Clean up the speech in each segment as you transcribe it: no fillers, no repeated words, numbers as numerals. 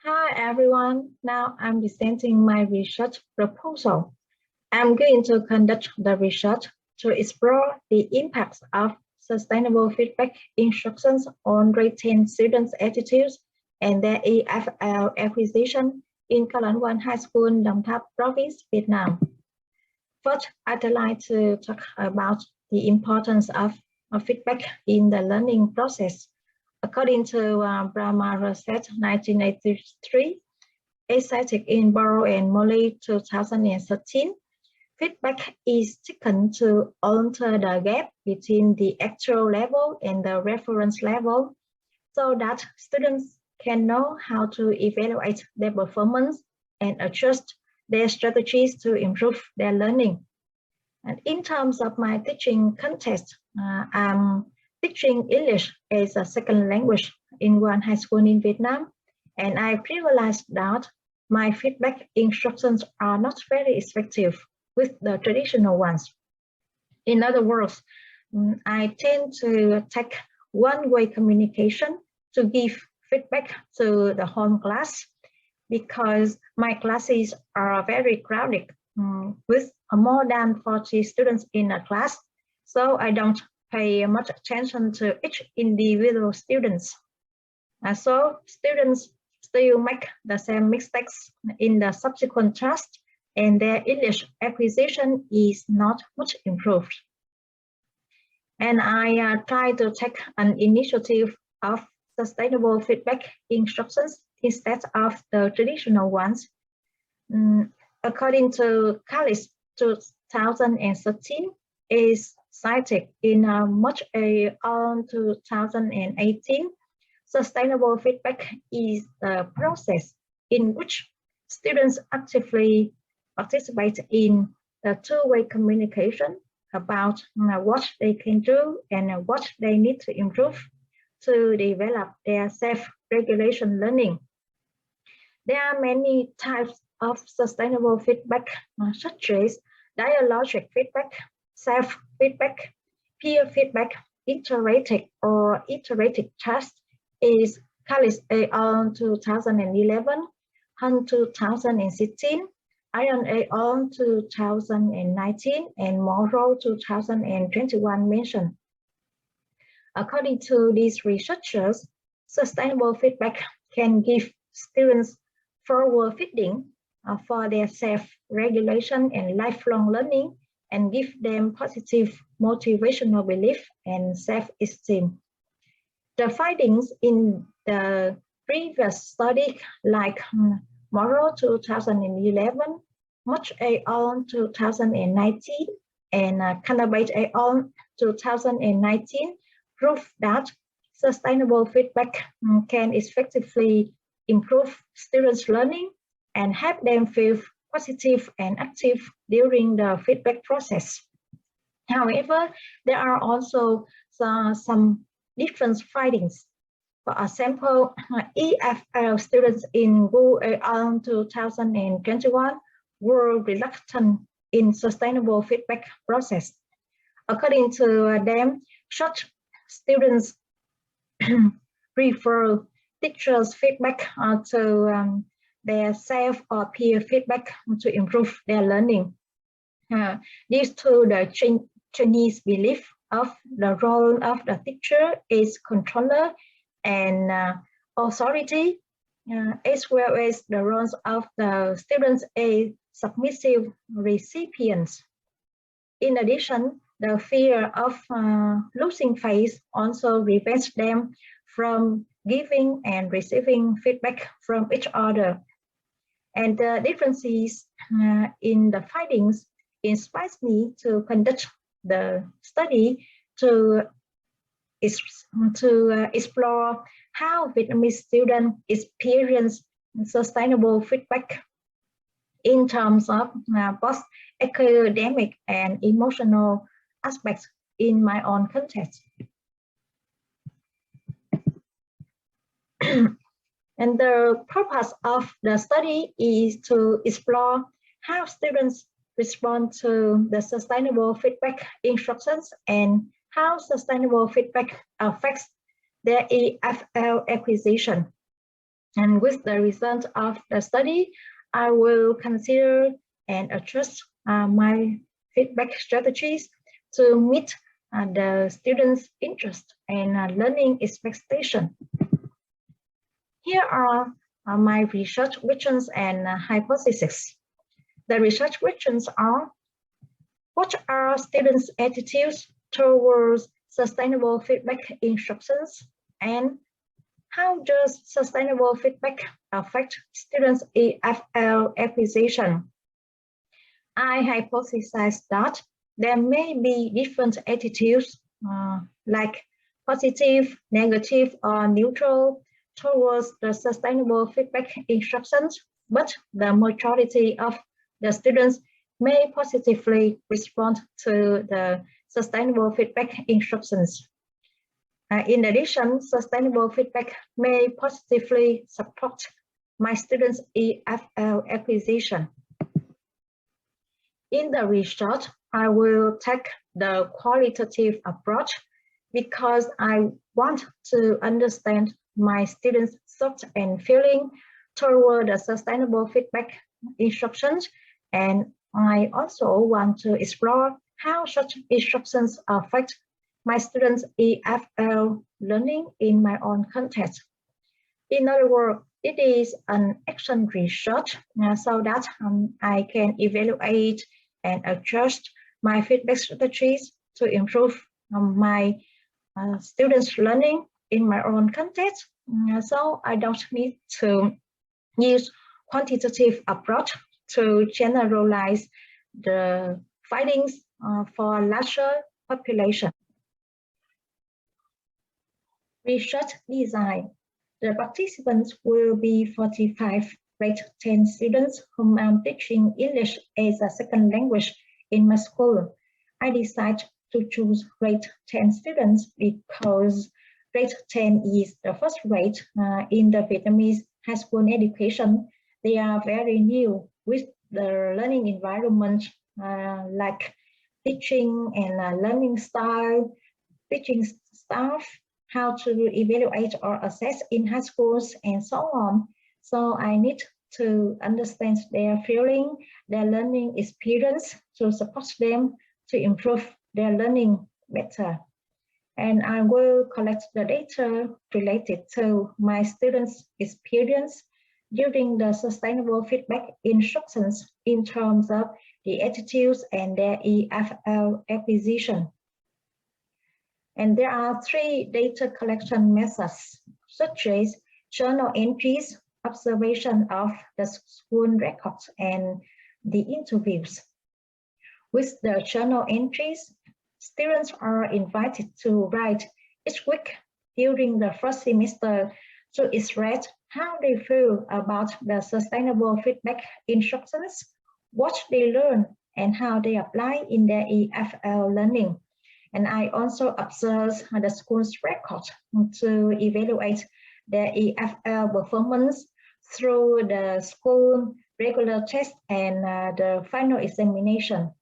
Hi everyone, now I'm presenting my research proposal. I'm going to conduct the research to explore the impacts of sustainable feedback instructions on retain students' attitudes and their EFL acquisition in Lan Nguyen High School, Đồng Tháp Province, Vietnam. First, I'd like to talk about the importance of feedback in the learning process. According to Brahma Research 1983, a cited in Burrow and Molly 2013, feedback is taken to alter the gap between the actual level and the reference level so that students can know how to evaluate their performance and adjust their strategies to improve their learning. And in terms of my teaching context, I'm teaching English as a second language in one high school in Vietnam, and I realized that my feedback instructions are not very effective with the traditional ones. In other words, I tend to take one-way communication to give feedback to the whole class because my classes are very crowded with more than 40 students in a class, so I don't pay much attention to each individual students. So students still make the same mistakes in the subsequent test, and their English acquisition is not much improved. And I try to take an initiative of sustainable feedback instructions instead of the traditional ones. According to Callis 2013, is cited in March on 2018, sustainable feedback is the process in which students actively participate in the two-way communication about what they can do and what they need to improve to develop their self-regulation learning. There are many types of sustainable feedback, such as dialogic feedback, self-feedback, peer feedback, iterative or iterative test is Callis et al. 2011, Hunt 2016, Iron et al. 2019, and Morrow 2021 mentioned. According to these researchers, sustainable feedback can give students forward feeding for their self-regulation and lifelong learning and give them positive motivational belief and self-esteem. The findings in the previous study, like Morrow 2011, Much et al. 2019, and Cannabate et al. 2019, prove that sustainable feedback can effectively improve students' learning and help them feel positive and active during the feedback process. However, there are also some different findings. For example, EFL students in Wu et al. 2021 were reluctant in sustainable feedback process. According to them, such students prefer teachers' feedback to their self or peer feedback to improve their learning. Due to the Chinese belief of the role of the teacher is controller and authority, as well as the roles of the students as submissive recipients. In addition, the fear of losing face also prevents them from giving and receiving feedback from each other. And the differences in the findings inspires me to conduct the study to explore how Vietnamese students experience sustainable feedback in terms of both academic and emotional aspects in my own context. And the purpose of the study is to explore how students respond to the sustainable feedback instructions and how sustainable feedback affects their EFL acquisition. And with the result of the study, I will consider and adjust my feedback strategies to meet the students' interest and learning expectation. Here are my research questions and hypotheses. The research questions are: what are students' attitudes towards sustainable feedback instructions, and how does sustainable feedback affect students' EFL acquisition? I hypothesize that there may be different attitudes like positive, negative, or neutral towards the sustainable feedback instructions, but the majority of the students may positively respond to the sustainable feedback instructions. In addition, sustainable feedback may positively support my students' EFL acquisition. In the research, I will take the qualitative approach because I want to understand my students' thoughts and feeling toward the sustainable feedback instructions, and I also want to explore how such instructions affect my students' EFL learning in my own context. In other words, it is an action research so that I can evaluate and adjust my feedback strategies to improve my students' learning in my own context. So I don't need to use quantitative approach to generalize the findings for larger population. Research design. The participants will be 45 grade 10 students whom I'm teaching English as a second language in my school. I decided to choose grade 10 students because grade 10 is the first grade in the Vietnamese high school education. They are very new with the learning environment like teaching and learning style, teaching staff, how to evaluate or assess in high schools, and so on. So I need to understand their feeling, their learning experience to support them to improve their learning better. And I will collect the data related to my students' experience during the sustainable feedback instructions in terms of the attitudes and their EFL acquisition. And there are 3 data collection methods, such as journal entries, observation of the school records, and the interviews. With the journal entries, students are invited to write each week during the first semester to express how they feel about the sustainable feedback instructions, what they learn, and how they apply in their EFL learning. And I also observe the school's record to evaluate their EFL performance through the school regular test and the final examination.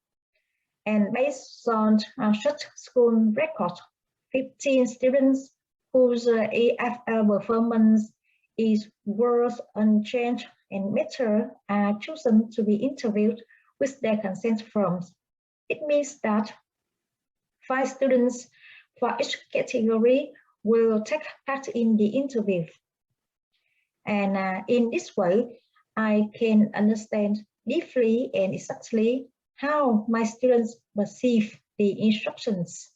And based on such school record, 15 students whose EFL performance is worse unchanged and better are chosen to be interviewed with their consent forms. It means that 5 students for each category will take part in the interview. And in this way, I can understand deeply and exactly how my students perceive the instructions.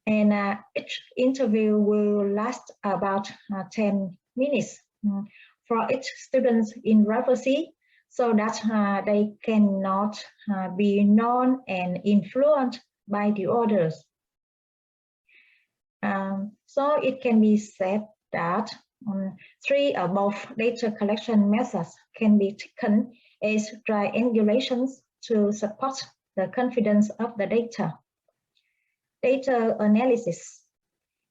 And each interview will last about 10 minutes for each student in privacy, so that they cannot be known and influenced by the others. So it can be said that 3 above data collection methods can be taken as triangulations to support the confidence of the data. Data analysis.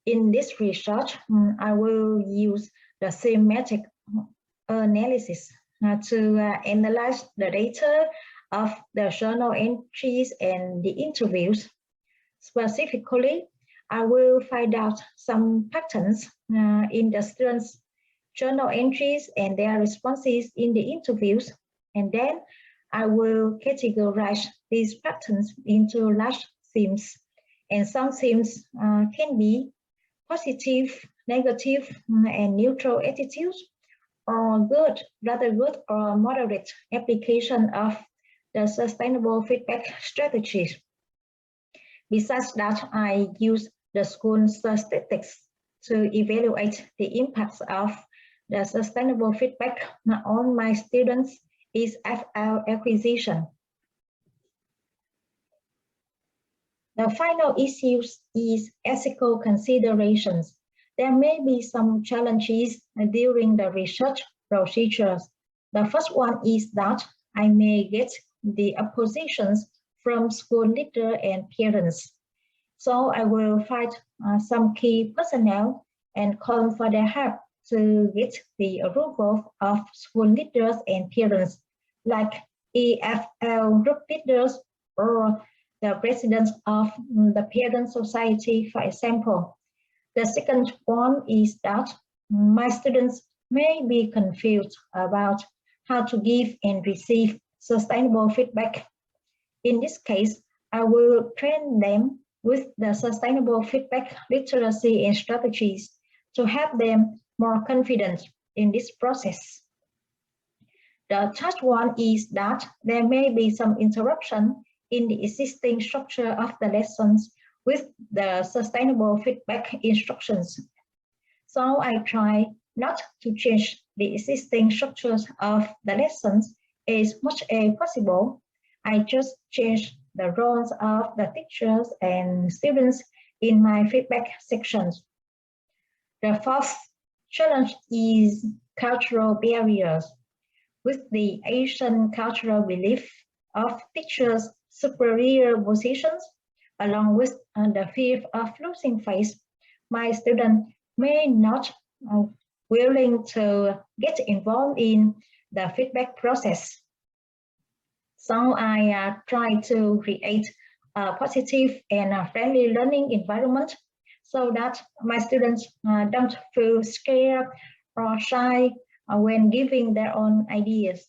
In this research, I will use the thematic analysis to analyze the data of the journal entries and the interviews. Specifically, I will find out some patterns in the students' journal entries and their responses in the interviews, and then I will categorize these patterns into large themes, and some themes can be positive, negative, and neutral attitudes, or good, rather good or moderate application of the sustainable feedback strategies. Besides that, I use the school statistics to evaluate the impacts of the sustainable feedback on my students' EFL acquisition. The final issue is ethical considerations. There may be some challenges during the research procedures. The first one is that I may get the oppositions from school leaders and parents. So I will find some key personnel and call for their help to get the approval of school leaders and parents, like EFL group leaders or the president of the parent society, for example. The second one is that my students may be confused about how to give and receive sustainable feedback. In this case, I will train them with the sustainable feedback literacy and strategies to help them more confident in this process. The third one is that there may be some interruption in the existing structure of the lessons with the sustainable feedback instructions. So I try not to change the existing structures of the lessons as much as possible. I just change the roles of the teachers and students in my feedback sections. The fourth challenge is cultural barriers. With the Asian cultural belief of teachers' superior positions, along with the fear of losing face, my students may not willing to get involved in the feedback process. So I try to create a positive and friendly learning environment so that my students don't feel scared or shy when giving their own ideas.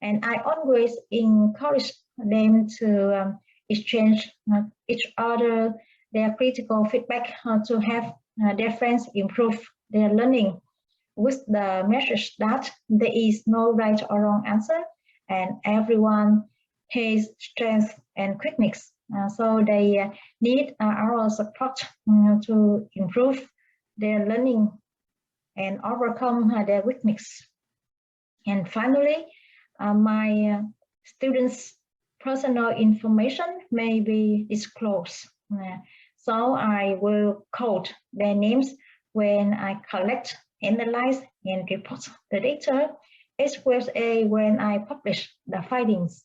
And I always encourage them to exchange each other their critical feedback to have their friends improve their learning, with the message that there is no right or wrong answer and everyone has strengths and weaknesses. So they need our support to improve their learning and overcome their weakness. And finally, my students' personal information may be disclosed. So I will code their names when I collect, analyze, and report the data, as well as when I publish the findings.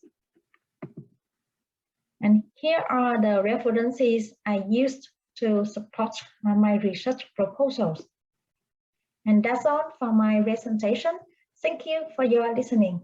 And here are the references I used to support my research proposals. And that's all for my presentation. Thank you for your listening.